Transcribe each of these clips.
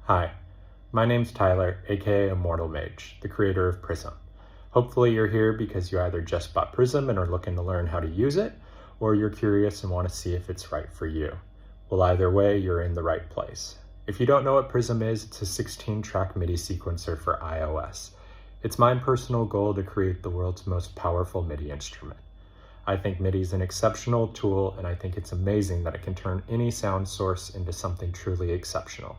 Hi, my name's Tyler, aka Immortal Mage, the creator of Prism. Hopefully you're here because you either just bought Prism and are looking to learn how to use it, or you're curious and want to see if it's right for you. Well, either way, you're in the right place. If you don't know what Prism is, it's a 16-track MIDI sequencer for iOS. It's my personal goal to create the world's most powerful MIDI instrument. I think MIDI is an exceptional tool, and I think it's amazing that it can turn any sound source into something truly exceptional.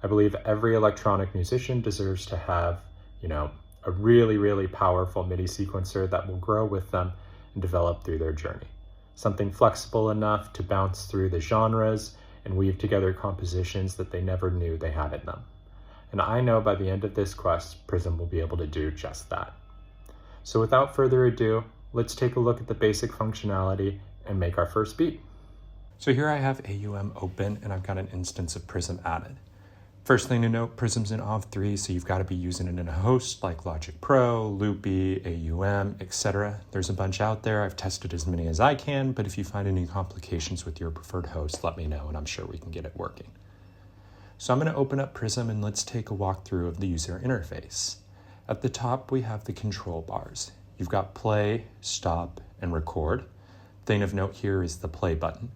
I believe every electronic musician deserves to have, a really powerful MIDI sequencer that will grow with them and develop through their journey. Something flexible enough to bounce through the genres and weave together compositions that they never knew they had in them. And I know by the end of this quest, Prism will be able to do just that. So without further ado, let's take a look at the basic functionality and make our first beat. So here I have AUM open and I've got an instance of Prism added. First thing to note, Prism's in OV3, so you've got to be using it in a host like Logic Pro, Loopy, AUM, etc. There's a bunch out there. I've tested as many as I can, but if you find any complications with your preferred host, let me know and I'm sure we can get it working. So I'm going to open up Prism and let's take a walkthrough of the user interface. At the top, we have the control bars. You've got play, stop, and record. Thing of note here is the play button.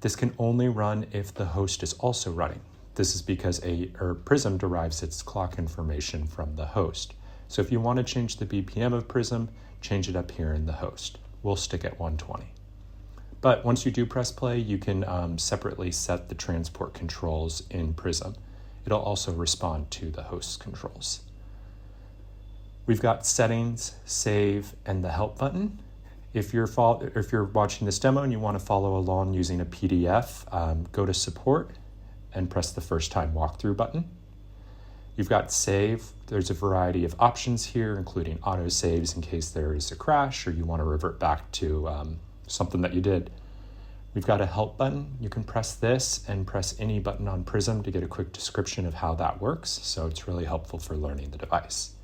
This can only run if the host is also running. This is because Prism derives its clock information from the host. So if you want to change the BPM of Prism, change it up here in the host. We'll stick at 120. But once you do press play, you can separately set the transport controls in Prism. It'll also respond to the host's controls. We've got settings, save, and the help button. If you're watching this demo and you want to follow along using a PDF, go to support and press the first time walkthrough button. You've got save. There's a variety of options here, including auto saves in case there is a crash or you want to revert back to something that you did. We've got a help button. You can press this and press any button on Prism to get a quick description of how that works. So it's really helpful for learning the device.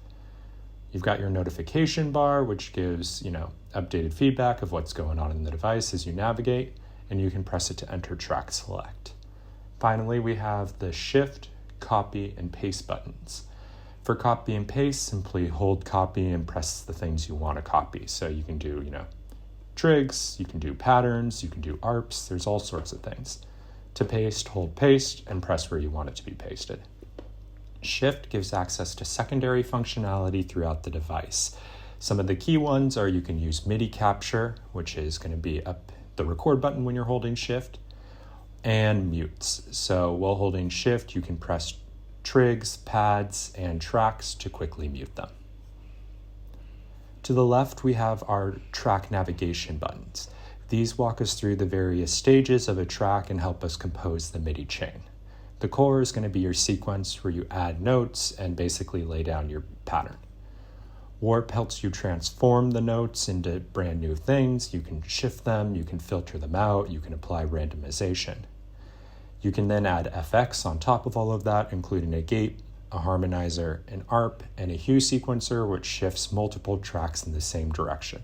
You've got your notification bar, which gives, updated feedback of what's going on in the device as you navigate, and you can press it to enter track select. Finally, we have the shift, copy, and paste buttons. For copy and paste, simply hold copy and press the things you want to copy. So you can do, trigs, you can do patterns, you can do arps, there's all sorts of things. To paste, hold paste and press where you want it to be pasted. Shift gives access to secondary functionality throughout the device. Some of the key ones are you can use MIDI capture, which is going to be up the record button when you're holding shift, and mutes. So while holding shift, you can press trigs, pads, and tracks to quickly mute them. To the left, we have our track navigation buttons. These walk us through the various stages of a track and help us compose the MIDI chain. The core is going to be your sequence where you add notes and basically lay down your pattern. Warp helps you transform the notes into brand new things. You can shift them, you can filter them out, you can apply randomization. You can then add FX on top of all of that, including a gate, a harmonizer, an ARP, and a hue sequencer, which shifts multiple tracks in the same direction.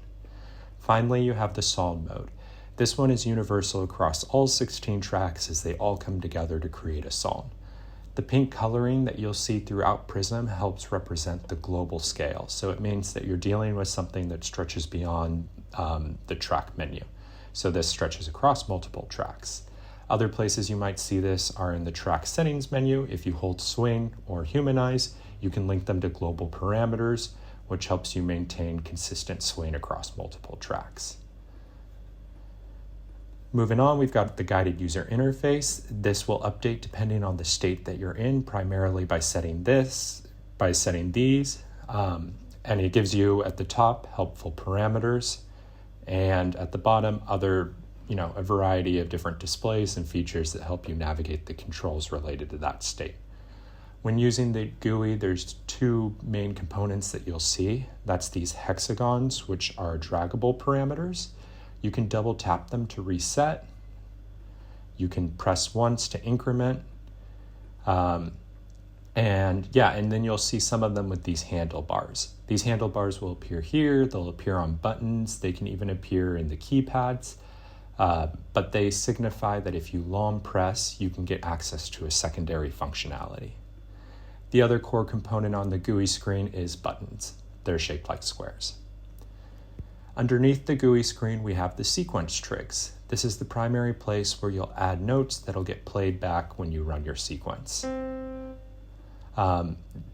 Finally, you have the psalm mode. This one is universal across all 16 tracks as they all come together to create a song. The pink coloring that you'll see throughout Prism helps represent the global scale. So it means that you're dealing with something that stretches beyond the track menu. So this stretches across multiple tracks. Other places you might see this are in the track settings menu. If you hold swing or humanize, you can link them to global parameters, which helps you maintain consistent swing across multiple tracks. Moving on, we've got the guided user interface. This will update depending on the state that you're in, primarily by setting these, and it gives you at the top helpful parameters, and at the bottom other, a variety of different displays and features that help you navigate the controls related to that state. When using the GUI, there's two main components that you'll see. That's these hexagons, which are draggable parameters. You can double tap them to reset. You can press once to increment. And then you'll see some of them with these handlebars. These handlebars will appear here. They'll appear on buttons. They can even appear in the keypads. But they signify that if you long press, you can get access to a secondary functionality. The other core component on the GUI screen is buttons. They're shaped like squares. Underneath the GUI screen, we have the sequence trigs. This is the primary place where you'll add notes that'll get played back when you run your sequence.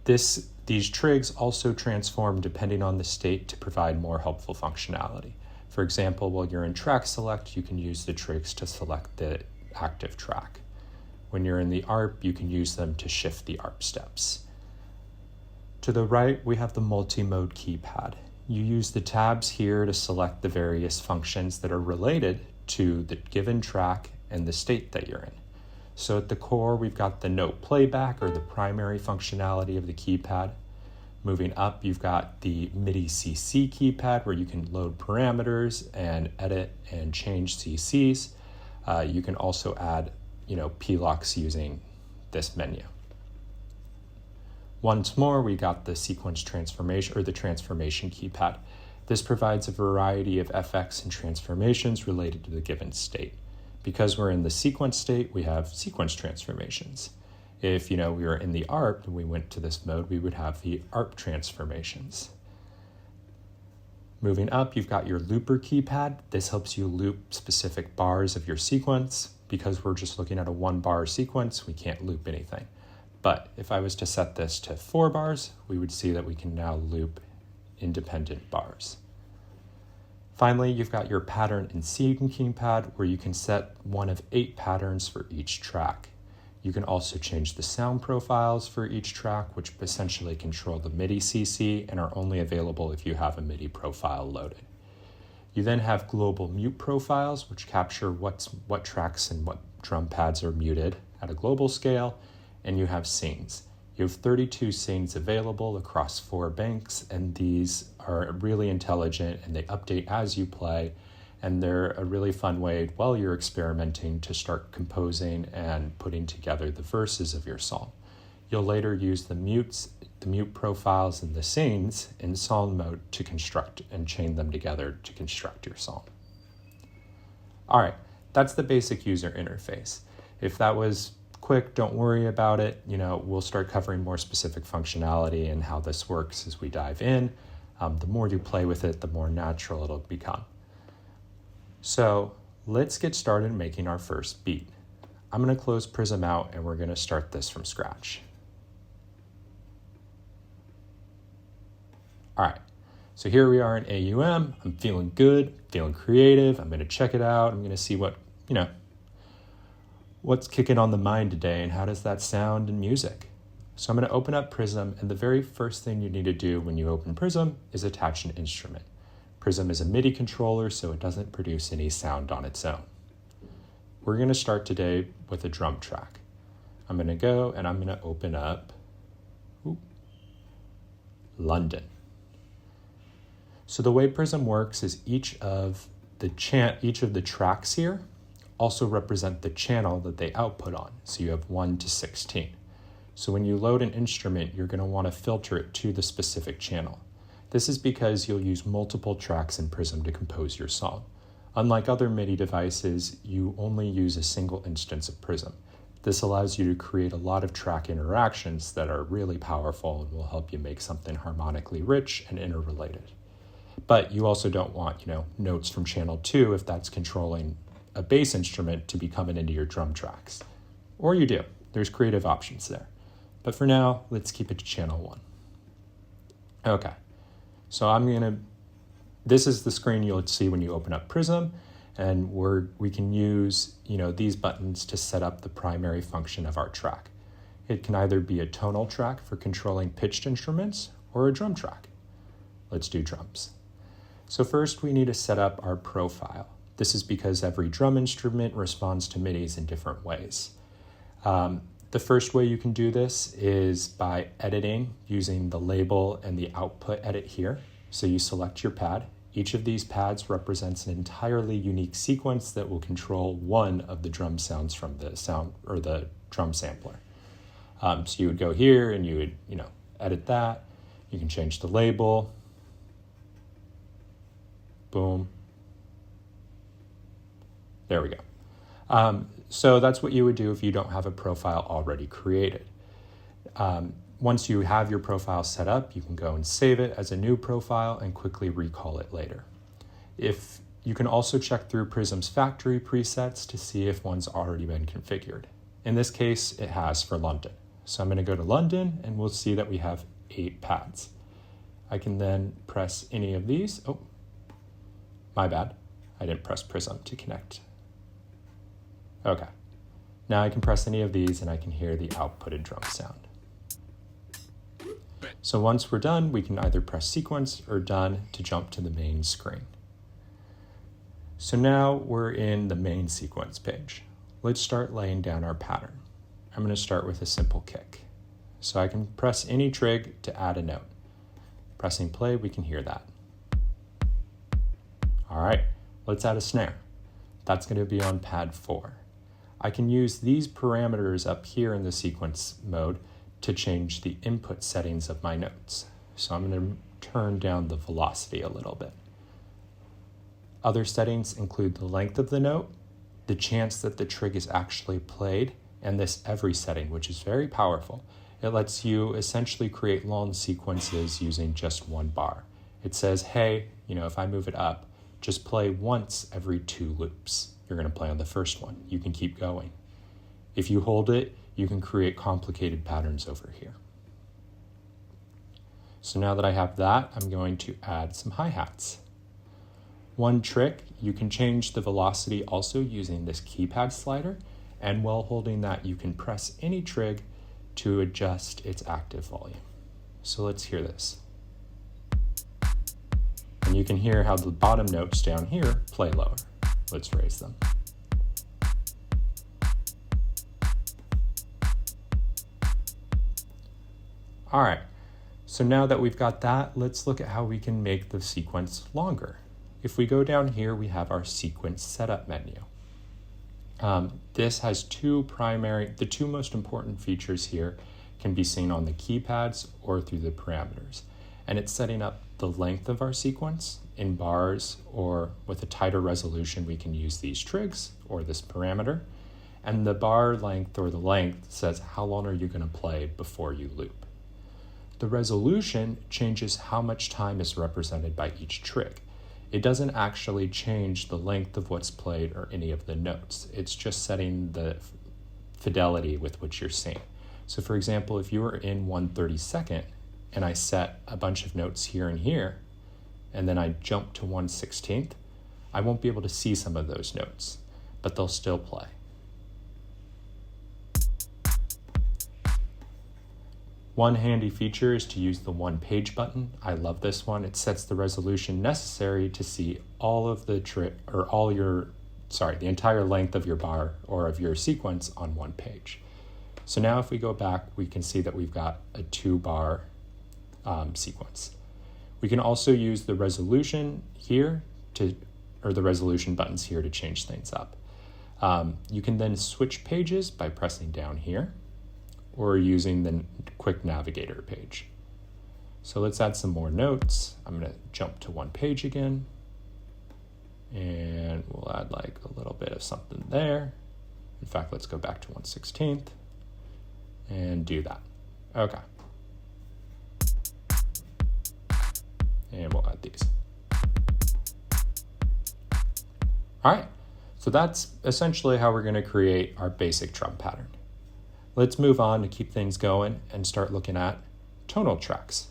These trigs also transform depending on the state to provide more helpful functionality. For example, while you're in track select, you can use the trigs to select the active track. When you're in the ARP, you can use them to shift the ARP steps. To the right, we have the multi-mode keypad. You use the tabs here to select the various functions that are related to the given track and the state that you're in. So at the core, we've got the note playback, or the primary functionality of the keypad. Moving up, you've got the MIDI CC keypad, where you can load parameters and edit and change CCs. You can also add, P-locks using this menu. Once more, we got the sequence transformation, or the transformation keypad. This provides a variety of effects and transformations related to the given state. Because we're in the sequence state, we have sequence transformations. If we were in the ARP and we went to this mode, we would have the ARP transformations. Moving up, you've got your looper keypad. This helps you loop specific bars of your sequence. Because we're just looking at a 1-bar sequence, we can't loop anything. But if I was to set this to 4 bars, we would see that we can now loop independent bars. Finally, you've got your pattern and scene keypad, where you can set one of 8 patterns for each track. You can also change the sound profiles for each track, which essentially control the MIDI CC and are only available if you have a MIDI profile loaded. You then have global mute profiles, which capture what tracks and what drum pads are muted at a global scale, and you have scenes. You have 32 scenes available across 4 banks, and these are really intelligent and they update as you play, and they're a really fun way while you're experimenting to start composing and putting together the verses of your song. You'll later use the mute profiles and the scenes in song mode to construct and chain them together to construct your song. All right, that's the basic user interface. If that was quick, don't worry about it. We'll start covering more specific functionality and how this works as we dive in. The more you play with it, the more natural it'll become. So let's get started making our first beat. I'm going to close Prism out and we're going to start this from scratch. All right, so here we are in AUM. I'm feeling good, feeling creative. I'm going to check it out. I'm going to see what's kicking on the mind today and how does that sound in music. So I'm going to open up Prism, and the very first thing you need to do when you open Prism is attach an instrument. Prism is a MIDI controller, so it doesn't produce any sound on its own. We're going to start today with a drum track. I'm going to go and I'm going to open up London. So the way Prism works is each of the tracks here also represent the channel that they output on. So you have 1 to 16. So when you load an instrument, you're going to want to filter it to the specific channel. This is because you'll use multiple tracks in Prism to compose your song. Unlike other MIDI devices, you only use a single instance of Prism. This allows you to create a lot of track interactions that are really powerful and will help you make something harmonically rich and interrelated. But you also don't want, notes from channel 2 if that's controlling a bass instrument to be coming into your drum tracks. Or you do. There's creative options there. But for now, let's keep it to channel 1. Okay. So this is the screen you'll see when you open up Prism, and we can use, these buttons to set up the primary function of our track. It can either be a tonal track for controlling pitched instruments or a drum track. Let's do drums. So first we need to set up our profile. This is because every drum instrument responds to MIDIs in different ways. The first way you can do this is by editing using the label and the output edit here. So you select your pad. Each of these pads represents an entirely unique sequence that will control one of the drum sounds from the sound or the drum sampler. So you would go here and you would, edit that. You can change the label. Boom. There we go. So that's what you would do if you don't have a profile already created. once you have your profile set up, you can go and save it as a new profile and quickly recall it later. You can also check through Prism's factory presets to see if one's already been configured. In this case, it has for London. So I'm going to go to London and we'll see that we have 8 pads. I can then press any of these. Oh, my bad. I didn't press Prism to connect. Okay. Now I can press any of these and I can hear the outputted drum sound. So once we're done, we can either press sequence or done to jump to the main screen. So now we're in the main sequence page. Let's start laying down our pattern. I'm going to start with a simple kick. So I can press any trig to add a note. Pressing play, we can hear that. All right, let's add a snare. That's going to be on pad 4. I can use these parameters up here in the sequence mode to change the input settings of my notes. So I'm going to turn down the velocity a little bit. Other settings include the length of the note, the chance that the trig is actually played, and this every setting, which is very powerful. It lets you essentially create long sequences using just one bar. It says, hey, if I move it up, just play once every 2 loops. You're going to play on the first one. You can keep going. If you hold it, you can create complicated patterns over here. So now that I have that, I'm going to add some hi-hats. One trick, you can change the velocity also using this keypad slider, and while holding that, you can press any trig to adjust its active volume. So let's hear this. And you can hear how the bottom notes down here play lower. Let's raise them. All right, so now that we've got that, let's look at how we can make the sequence longer. If we go down here, we have our sequence setup menu. This has the two most important features here can be seen on the keypads or through the parameters. And it's setting up the length of our sequence in bars, or with a tighter resolution, we can use these trigs or this parameter. And the bar length or the length says how long are you going to play before you loop. The resolution changes how much time is represented by each trig. It doesn't actually change the length of what's played or any of the notes. It's just setting the fidelity with which you're seeing. So for example, if you were in 1/32 and I set a bunch of notes here and here, and then I jump to 1/16, I won't be able to see some of those notes, but they'll still play. One handy feature is to use the one page button. I love this one. It sets the resolution necessary to see all of the the entire length of your bar or of your sequence on one page. So now if we go back, we can see that we've got a 2-bar sequence. We can also use the resolution here or the resolution buttons here to change things up. You can then switch pages by pressing down here, or using the quick navigator page. So let's add some more notes. I'm going to jump to one page again, and we'll add like a little bit of something there. In fact, let's go back to 1/16 and do that. Okay. And we'll add these. All right, so that's essentially how we're going to create our basic drum pattern. Let's move on to keep things going and start looking at tonal tracks.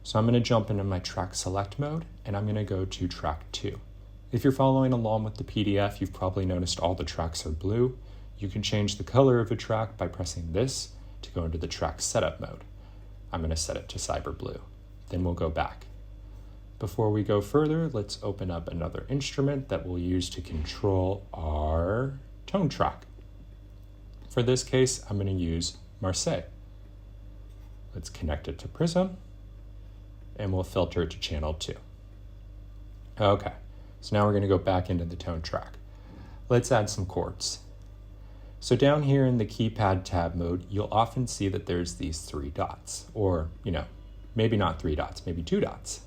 So I'm going to jump into my track select mode, and I'm going to go to track 2. If you're following along with the PDF, you've probably noticed all the tracks are blue. You can change the color of a track by pressing this to go into the track setup mode. I'm going to set it to cyber blue. Then we'll go back. Before we go further, let's open up another instrument that we'll use to control our tone track. For this case, I'm going to use Marseille. Let's connect it to Prism, and we'll filter it to channel 2. Okay, so now we're going to go back into the tone track. Let's add some chords. So down here in the keypad tab mode, you'll often see that there's these 3 dots, or, maybe not 3 dots, maybe 2 dots.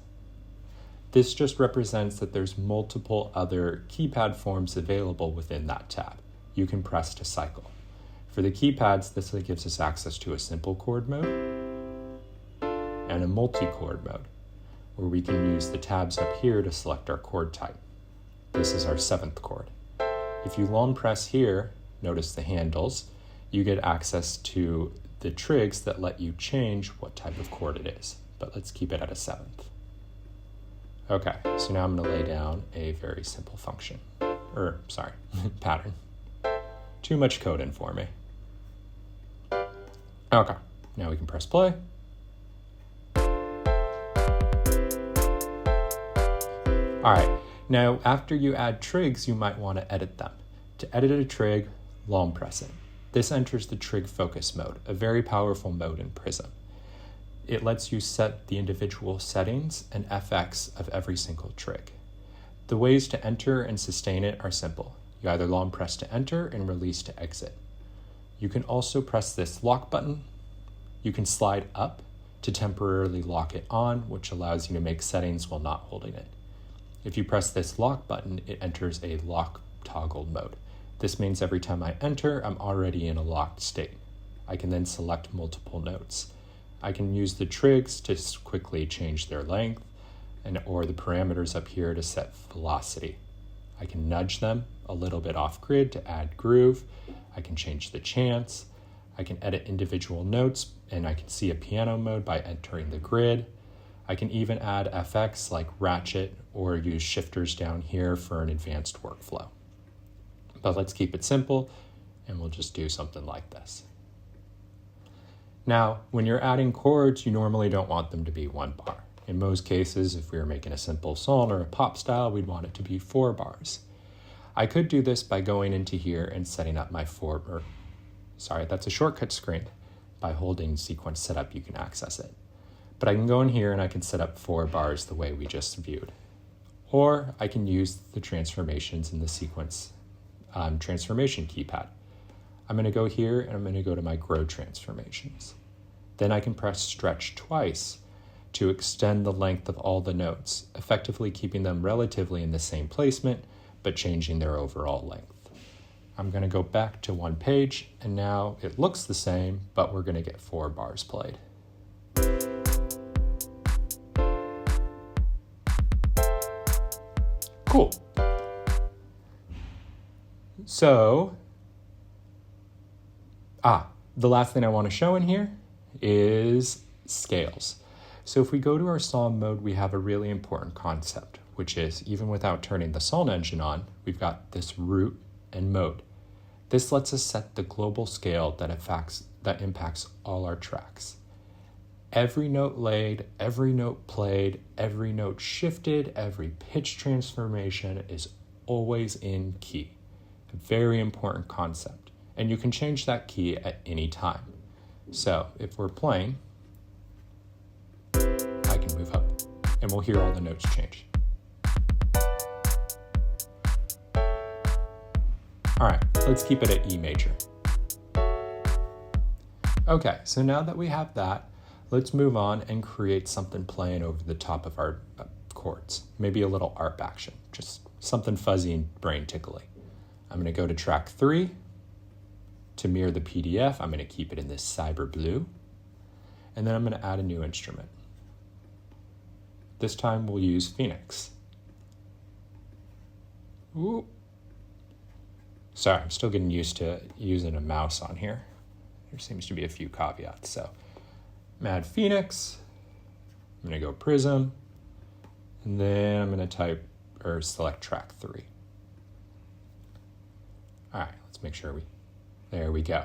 This just represents that there's multiple other keypad forms available within that tab. You can press to cycle. For the keypads, this gives us access to a simple chord mode, and a multi-chord mode, where we can use the tabs up here to select our chord type. This is our 7th chord. If you long press here, notice the handles, you get access to the trigs that let you change what type of chord it is, but let's keep it at a 7th. Okay, so now I'm going to lay down a very simple function, pattern. Too much coding for me. Okay, now we can press play. All right, now after you add trigs, you might want to edit them. To edit a trig, long press it. This enters the trig focus mode, a very powerful mode in Prism. It lets you set the individual settings and FX of every single trig. The ways to enter and sustain it are simple. You either long press to enter and release to exit. You can also press this lock button. You can slide up to temporarily lock it on, which allows you to make settings while not holding it. If you press this lock button, it enters a lock toggle mode. This means every time I enter, I'm already in a locked state. I can then select multiple notes. I can use the trigs to quickly change their length or the parameters up here to set velocity. I can nudge them a little bit off grid to add groove. I can change the chance. I can edit individual notes, and I can see a piano mode by entering the grid. I can even add FX like ratchet or use shifters down here for an advanced workflow. But let's keep it simple, and we'll just do something like this. Now, when you're adding chords, you normally don't want them to be 1 bar. In most cases, if we were making a simple song or a pop style, we'd want it to be 4 bars. I could do this by going into here and setting up my that's a shortcut screen. By holding sequence setup, you can access it. But I can go in here and I can set up 4 bars the way we just viewed. Or I can use the transformations in the sequence transformation keypad. I'm going to go here and I'm going to go to my grow transformations. Then I can press stretch twice to extend the length of all the notes, effectively keeping them relatively in the same placement, but changing their overall length. I'm going to go back to one page, and now it looks the same, but we're going to get 4 bars played. Cool. So, the last thing I want to show in here is scales. So if we go to our song mode, we have a really important concept, which is even without turning the song engine on, we've got this root and mode. This lets us set the global scale that impacts all our tracks. Every note laid, every note played, every note shifted, every pitch transformation is always in key. A very important concept. And you can change that key at any time. So if we're playing, I can move up and we'll hear all the notes change. All right, let's keep it at E major. Okay, so now that we have that, let's move on and create something playing over the top of our chords. Maybe a little ARP action, just something fuzzy and brain tickly. I'm gonna go to track 3. To mirror the PDF, I'm gonna keep it in this cyber blue. And then I'm gonna add a new instrument. This time we'll use Phoenix. Ooh. Sorry, I'm still getting used to using a mouse on here. There seems to be a few caveats. So I'm gonna add Phoenix. I'm gonna go Prism. And then I'm gonna select track 3. All right, let's make sure there we go.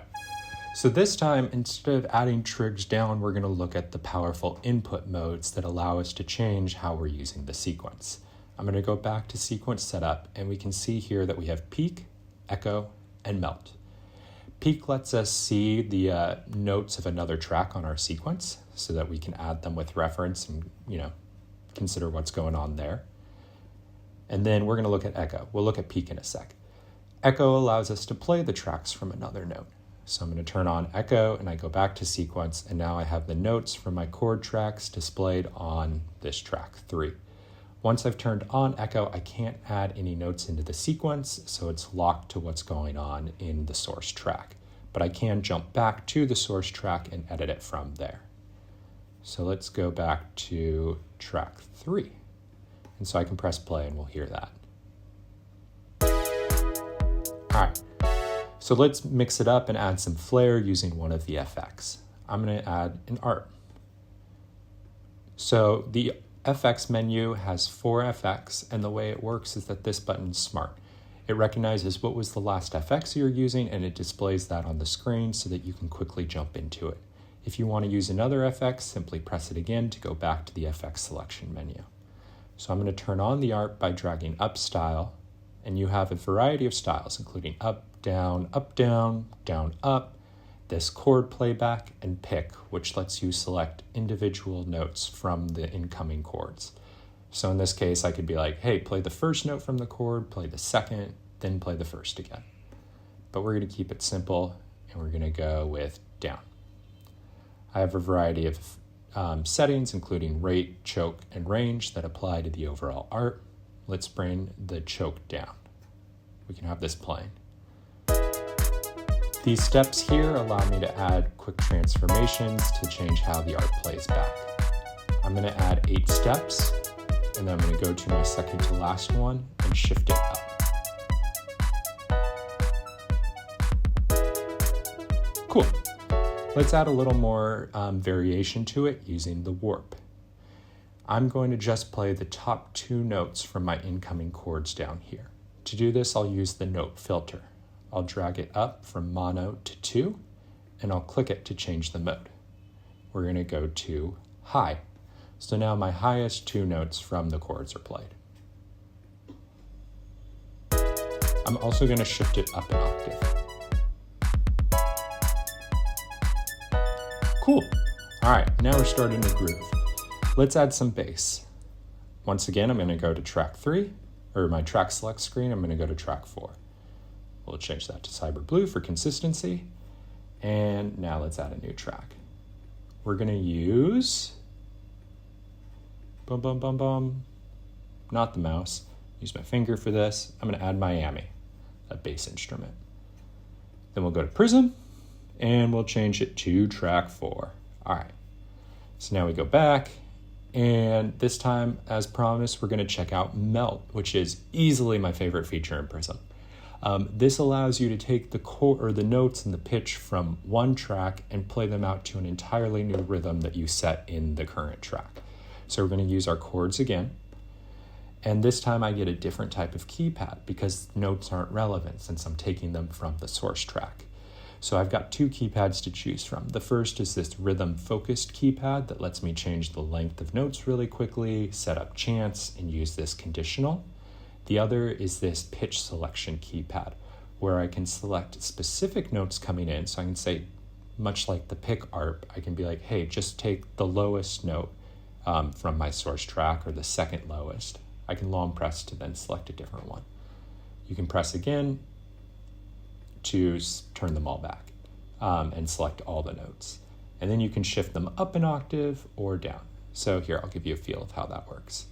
So this time, instead of adding trigs down, we're gonna look at the powerful input modes that allow us to change how we're using the sequence. I'm gonna go back to sequence setup, and we can see here that we have peak, echo, and melt. Peak lets us see the notes of another track on our sequence so that we can add them with reference and consider what's going on there. And then we're gonna look at echo. We'll look at peak in a sec. Echo allows us to play the tracks from another note. So I'm going to turn on echo and I go back to sequence, and now I have the notes from my chord tracks displayed on this track 3. Once I've turned on echo, I can't add any notes into the sequence, so it's locked to what's going on in the source track. But I can jump back to the source track and edit it from there. So let's go back to track 3. And so I can press play and we'll hear that. All right, so let's mix it up and add some flair using one of the FX. I'm gonna add an ARP. So the FX menu has 4 FX, and the way it works is that this button's smart. It recognizes what was the last FX you're using, and it displays that on the screen so that you can quickly jump into it. If you want to use another FX, simply press it again to go back to the FX selection menu. So I'm going to turn on the ARP by dragging up style, and you have a variety of styles, including up, down, down, up, this chord playback, and pick, which lets you select individual notes from the incoming chords. So in this case, I could be like, hey, play the first note from the chord, play the second, then play the first again. But we're going to keep it simple, and we're going to go with down. I have a variety of settings, including rate, choke, and range that apply to the overall art. Let's bring the choke down. We can have this playing. These steps here allow me to add quick transformations to change how the art plays back. I'm going to add 8 steps, and then I'm going to go to my second to last one and shift it up. Cool. Let's add a little more variation to it using the warp. I'm going to just play the top 2 notes from my incoming chords down here. To do this, I'll use the note filter. I'll drag it up from mono to 2, and I'll click it to change the mode. We're going to go to high. So now my highest 2 notes from the chords are played. I'm also going to shift it up an octave. Cool. All right, now we're starting to groove. Let's add some bass. Once again, I'm going to go to track 3, or my track select screen, I'm going to go to track 4. We'll change that to Cyber Blue for consistency. And now let's add a new track. We're going to use, not the mouse, use my finger for this. I'm going to add Miami, a bass instrument. Then we'll go to Prism, and we'll change it to track 4. All right, so now we go back, and this time, as promised, we're going to check out Melt, which is easily my favorite feature in Prism. This allows you to take the chord or the notes and the pitch from one track and play them out to an entirely new rhythm that you set in the current track. So we're going to use our chords again, and this time I get a different type of keypad because notes aren't relevant since I'm taking them from the source track. So I've got 2 keypads to choose from. The first is this rhythm-focused keypad that lets me change the length of notes really quickly, set up chants, and use this conditional. The other is this pitch selection keypad, where I can select specific notes coming in. So I can say, much like the pick ARP, I can be like, hey, just take the lowest note from my source track or the second lowest. I can long press to then select a different one. You can press again to turn them all back and select all the notes. And then you can shift them up an octave or down. So here, I'll give you a feel of how that works.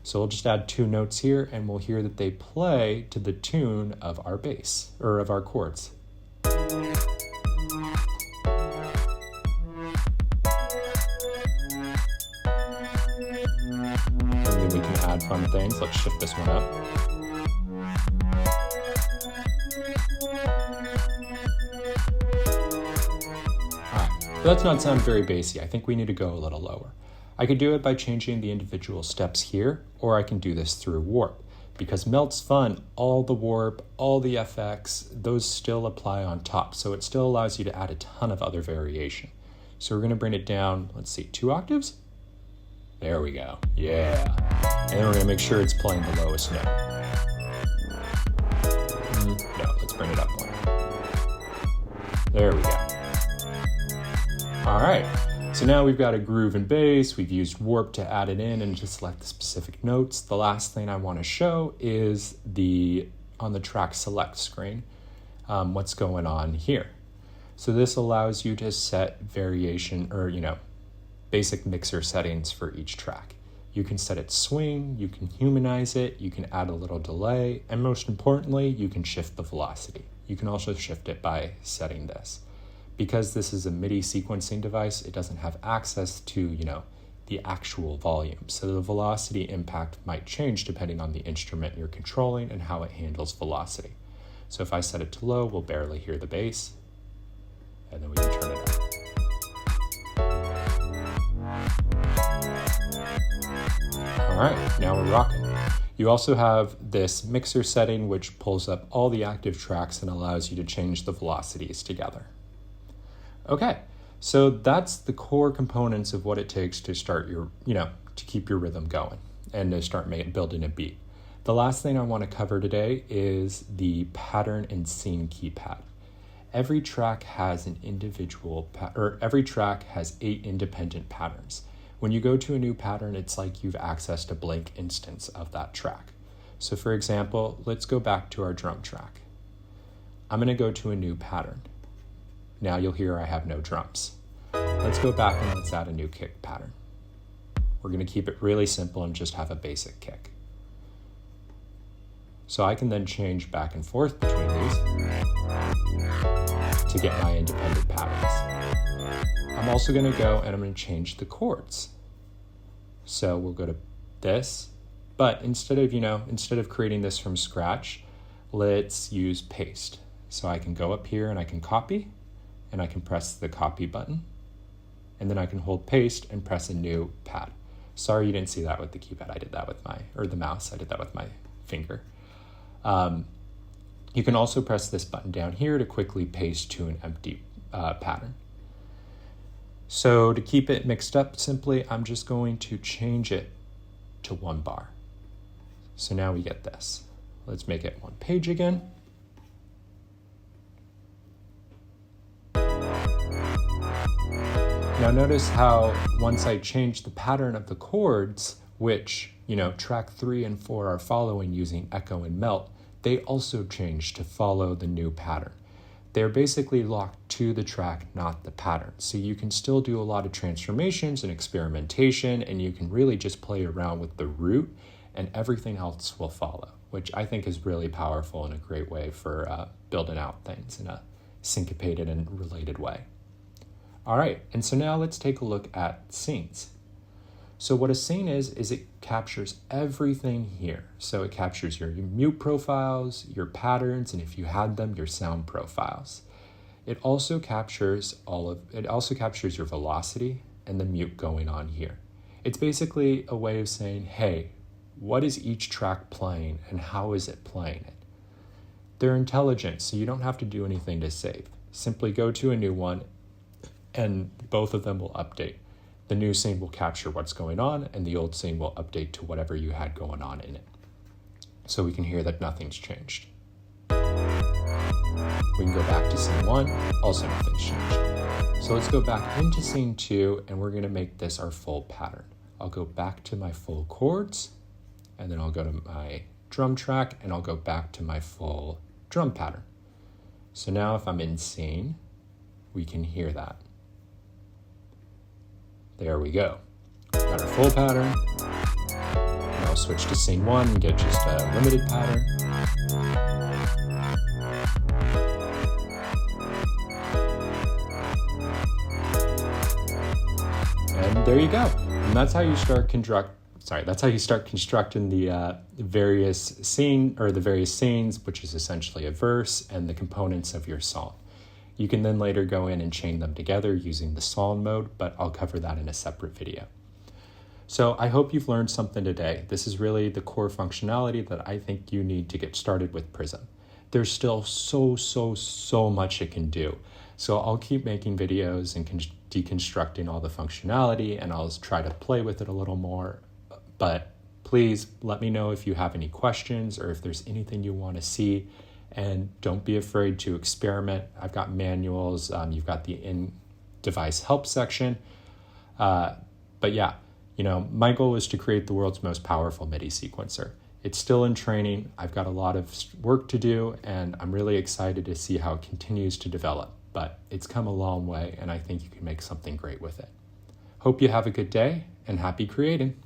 So we'll just add 2 notes here, and we'll hear that they play to the tune of our bass, or of our chords. And then we can add fun things. Let's shift this one up. All right, so that's not sound very bassy. I think we need to go a little lower. I could do it by changing the individual steps here, or I can do this through warp. Because Melt's fun, all the warp, all the FX, those still apply on top. So it still allows you to add a ton of other variation. So we're going to bring it down, let's see, 2 octaves? There we go. Yeah. And then we're going to make sure it's playing the lowest note. No, let's bring it up one. There we go. All right. So now we've got a groove and bass, we've used warp to add it in and to select the specific notes. The last thing I want to show is on the track select screen, what's going on here. So this allows you to set variation or, basic mixer settings for each track. You can set it swing, you can humanize it, you can add a little delay, and most importantly, you can shift the velocity. You can also shift it by setting this. because this is a MIDI sequencing device, it doesn't have access to, the actual volume. So the velocity impact might change depending on the instrument you're controlling and how it handles velocity. So if I set it to low, we'll barely hear the bass, and then we can turn it up. All right, now we're rocking. You also have this mixer setting, which pulls up all the active tracks and allows you to change the velocities together. Okay, so that's the core components of what it takes to start your, to keep your rhythm going and to start building a beat. The last thing I want to cover today is the pattern and scene keypad. Every track has every track has 8 independent patterns. When you go to a new pattern, it's like you've accessed a blank instance of that track. So for example, let's go back to our drum track. I'm going to go to a new pattern. Now you'll hear I have no drums. Let's go back and let's add a new kick pattern. We're going to keep it really simple and just have a basic kick. So I can then change back and forth between these to get my independent patterns. I'm also going to go and I'm going to change the chords. So we'll go to this, but instead of creating this from scratch, let's use paste. So I can go up here and I can copy, and I can press the copy button, and then I can hold paste and press a new pad. Sorry you didn't see that with the keypad. I did that with the mouse. I did that with my finger. You can also press this button down here to quickly paste to an empty pattern. So to keep it mixed up simply, I'm just going to change it to 1 bar. So now we get this. Let's make it 1 page again. Now notice how once I change the pattern of the chords, which, track 3 and 4 are following using echo and melt, they also change to follow the new pattern. They're basically locked to the track, not the pattern. So you can still do a lot of transformations and experimentation, and you can really just play around with the root, and everything else will follow, which I think is really powerful and a great way for building out things in a syncopated and related way. All right, and so now let's take a look at scenes. So what a scene is it captures everything here. So it captures your mute profiles, your patterns, and if you had them, your sound profiles. It also captures your velocity and the mute going on here. It's basically a way of saying, hey, what is each track playing and how is it playing it? They're intelligent, so you don't have to do anything to save. Simply go to a new one and both of them will update. The new scene will capture what's going on, and the old scene will update to whatever you had going on in it. So we can hear that nothing's changed. We can go back to scene 1, also nothing's changed. So let's go back into scene 2, and we're gonna make this our full pattern. I'll go back to my full chords, and then I'll go to my drum track, and I'll go back to my full drum pattern. So now if I'm in scene, we can hear that. There we go. Got our full pattern. Now I'll switch to scene 1 and get just a limited pattern. And there you go. And that's how you start constructing the various scenes, which is essentially a verse and the components of your song. You can then later go in and chain them together using the song mode, but I'll cover that in a separate video. So I hope you've learned something today. This is really the core functionality that I think you need to get started with Prism. There's still so much it can do. So I'll keep making videos and deconstructing all the functionality, and I'll try to play with it a little more. But please let me know if you have any questions or if there's anything you want to see. And don't be afraid to experiment. I've got manuals. You've got the in-device help section. But yeah, my goal is to create the world's most powerful MIDI sequencer. It's still in training. I've got a lot of work to do, and I'm really excited to see how it continues to develop. But it's come a long way, and I think you can make something great with it. Hope you have a good day, and happy creating.